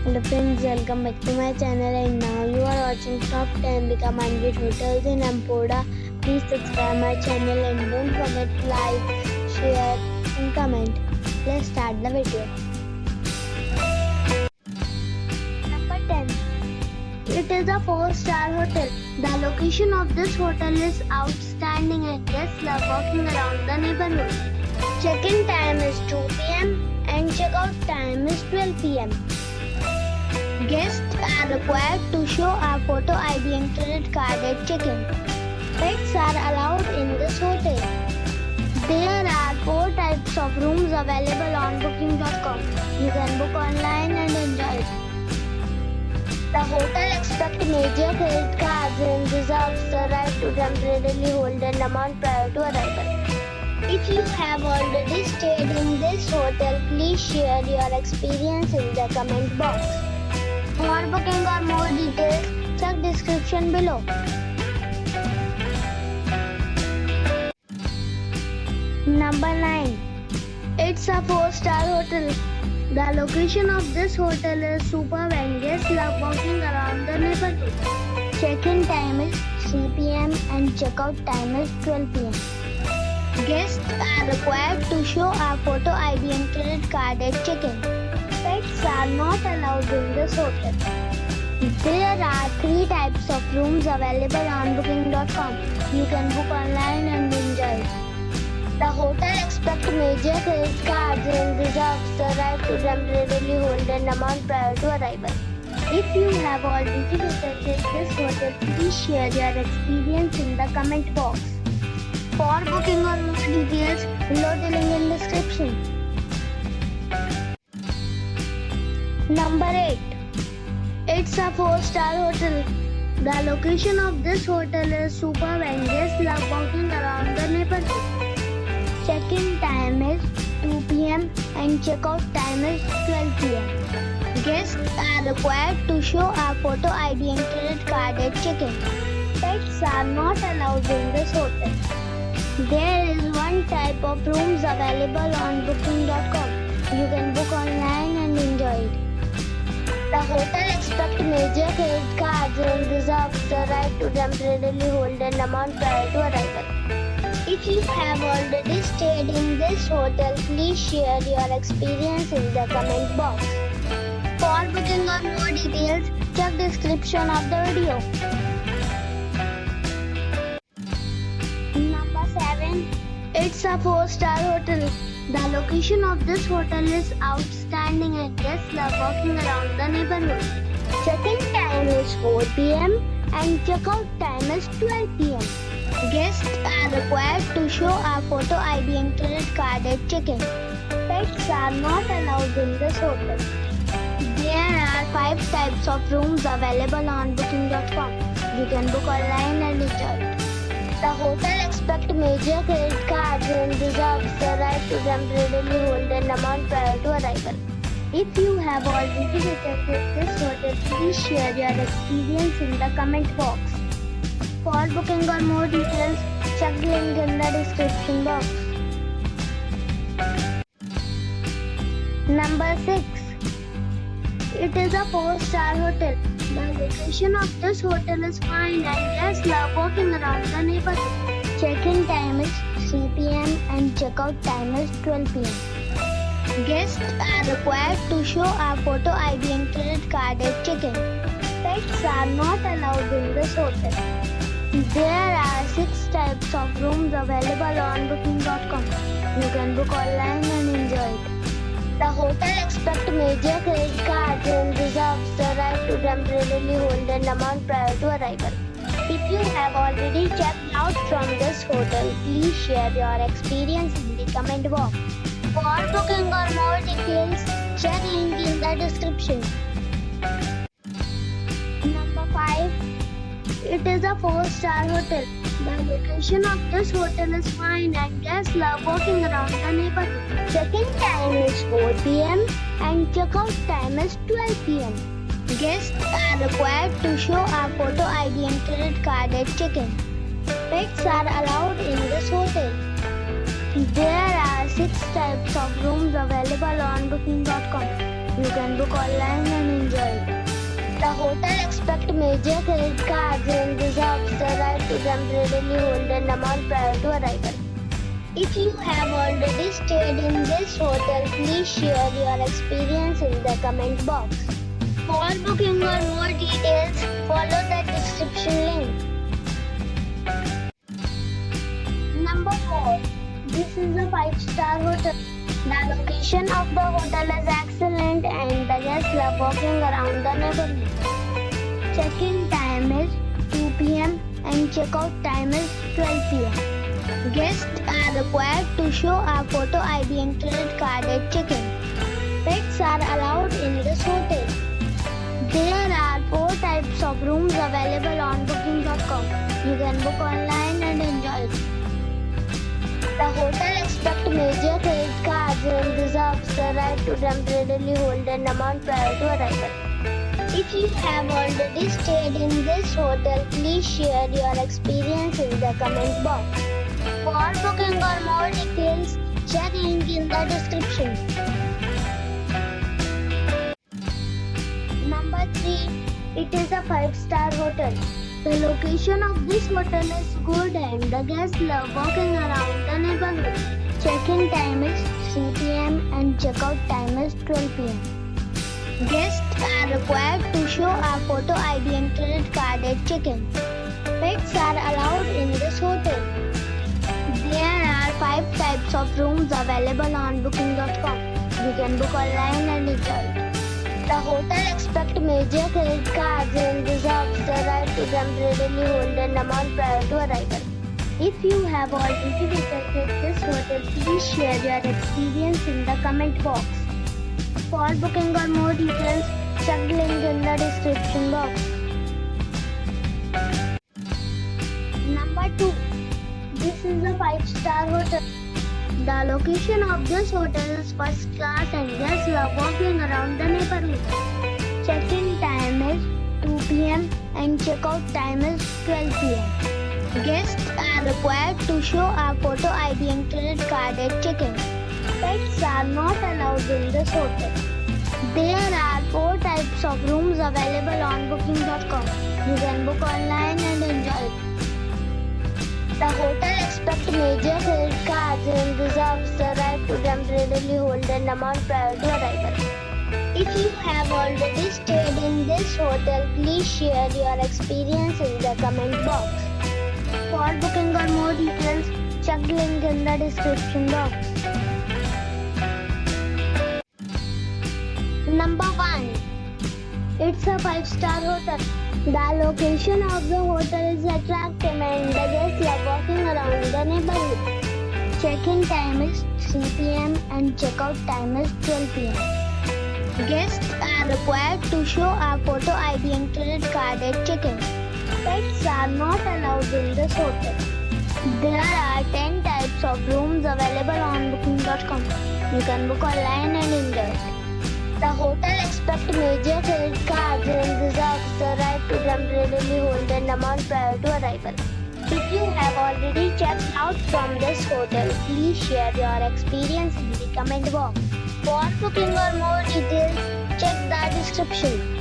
Hello friends, welcome back to my channel and now you are watching top 10 recommended hotels in Emporda. Please subscribe my channel and don't forget to like, share and comment. Let's start the video. Number 10. It is a 4-star hotel. The location of this hotel is outstanding and guests love walking around the neighborhood. Check-in time is 2 p.m. and check-out time is 12 p.m. Guests are required to show a photo ID and credit card at check-in. Pets are allowed in this hotel. There are 4 types of rooms available on booking.com. You can book online and enjoy it. The hotel accepts major credit cards and reserves the right to temporarily hold an amount prior to arrival. If you have already stayed in this hotel, please share your experience in the comment box. For booking or more details, check description below. Number 9. It's a 4-star hotel. The location of this hotel is superb and guests love walking around the neighborhood. Check-in time is 3 p.m. and check-out time is 12 p.m. Guests are required to show a photo ID and credit card at check-in. Pets are not allowed in this hotel. There are 3 types of rooms available on booking.com. You can book online and enjoy it. The hotel accepts major credit cards and reserves the right to temporarily hold an amount prior to arrival. If you have already visited this hotel, please share your experience in the comment box. For booking or more details, below the link in description. Number 8. It's a 4-star hotel. The location of this hotel is superb and guests love walking around the neighborhood. Check-in time is 2 p.m. and check-out time is 12 p.m. Guests are required to show a photo ID and credit card at check-in. Pets are not allowed in this hotel. There is 1 type of rooms available on booking.com. You can book online and enjoy it. The hotel accepts major credit cards and reserves the right to temporarily hold an amount prior to arrival. If you have already stayed in this hotel, please share your experience in the comment box. For booking or more details, check description of the video. Number 7. It's a 4-star hotel. The location of this hotel is outstanding and guests love walking around the neighborhood. Check-in time is 4 p.m. and check-out time is 12 p.m. Guests are required to show a photo ID and credit card at check-in. Pets are not allowed in this hotel. There are 5 types of rooms available on booking.com. You can book online and enjoy it. The hotel accepts major credit cards and reserves the right to temporarily hold an amount prior to arrival. If you have already visited this hotel, please share your experience in the comment box. For booking or more details, check the link in the description box. Number 6. It is a 4-star hotel. The location of this hotel is fine and guests love walking around the neighborhood. Check-in time is 3 p.m. and check-out time is 12 p.m. Guests are required to show a photo ID and credit card at check-in. Pets are not allowed in this hotel. There are 6 types of rooms available on booking.com. You can book online and enjoy it. The hotel accepts major credit cards and reserves the right to temporarily hold an amount prior to arrival. If you have already checked out from this hotel, please share your experience in the comment box. For booking or more details, check link in the description. Number 5. It is a 4-star hotel. The location of this hotel is fine and guests love walking around the neighborhood. Check-in time is 4 p.m. and check-out time is 12 p.m. Guests are required to show a photo ID and credit card at check-in. Pets are allowed in this hotel. There are 6 types of rooms available on booking.com. You can book online and enjoy it. The hotel expects major credit cards and reserves the right to temporarily hold an amount prior to arrival. If you have already stayed in this hotel, please share your experience in the comment box. For booking or more details, follow the description link. Number 4. This is a 5-star hotel. The location of the hotel is excellent and the guests love walking around the neighborhood. Check-in time is 2 p.m. and check-out time is 12 p.m. Guests are required to show a photo ID and credit card at check-in. Pets are allowed in this hotel. There are 4 types of rooms available on booking.com. You can book online and enjoy it. The hotel expects major credit cards and reserves the right to temporarily hold an amount prior to arrival. If you have already stayed in this hotel, please share your experience in the comment box. For booking or more details, check link in the description. Number 3. It is a 5-star hotel. The location of this hotel is good and the guests love walking around the neighborhood. Check-in time is 3 p.m. and check-out time is 12 p.m. Guests are required to show a photo ID and credit card at check-in. Pets are allowed in this hotel. There are 5 types of rooms available on booking.com. You can book online and enjoy it. The hotel expects major credit cards and reserves the right to temporarily hold an amount prior to arrival. If you have already visited this hotel, please share your experience in the comment box. For booking or more details, check the link in the description box. Number 2. This is a 5-star hotel. The location of this hotel is first class and guests love walking around the neighborhood. Check-in time is 2 p.m. and check-out time is 12 p.m. Guests are required to show a photo ID and credit card at check-in. Pets are not allowed in this hotel. There are 4 types of rooms available on booking.com. You can book online and enjoy it. The hotel expects major credit cards and reserves the right to temporarily hold an amount prior to arrival. If you have already stayed in this hotel, please share your experience in the comment box. For booking or more details, check the link in the description box. Number 1. It's a 5-star hotel. The location of the hotel is attractive and the guests love walking around the neighborhood. Check-in time is 3 p.m. and check-out time is 12 p.m. Guests are required to show a photo ID and credit card at check-in. Pets are not allowed in this hotel. There are 10 types of rooms available on booking.com. You can book online and enjoy it. The hotel expects major credit cards and reserves the right to temporarily hold an amount prior to arrival. If you have already checked out from this hotel, please share your experience in the comment box. For booking or more details, check the description.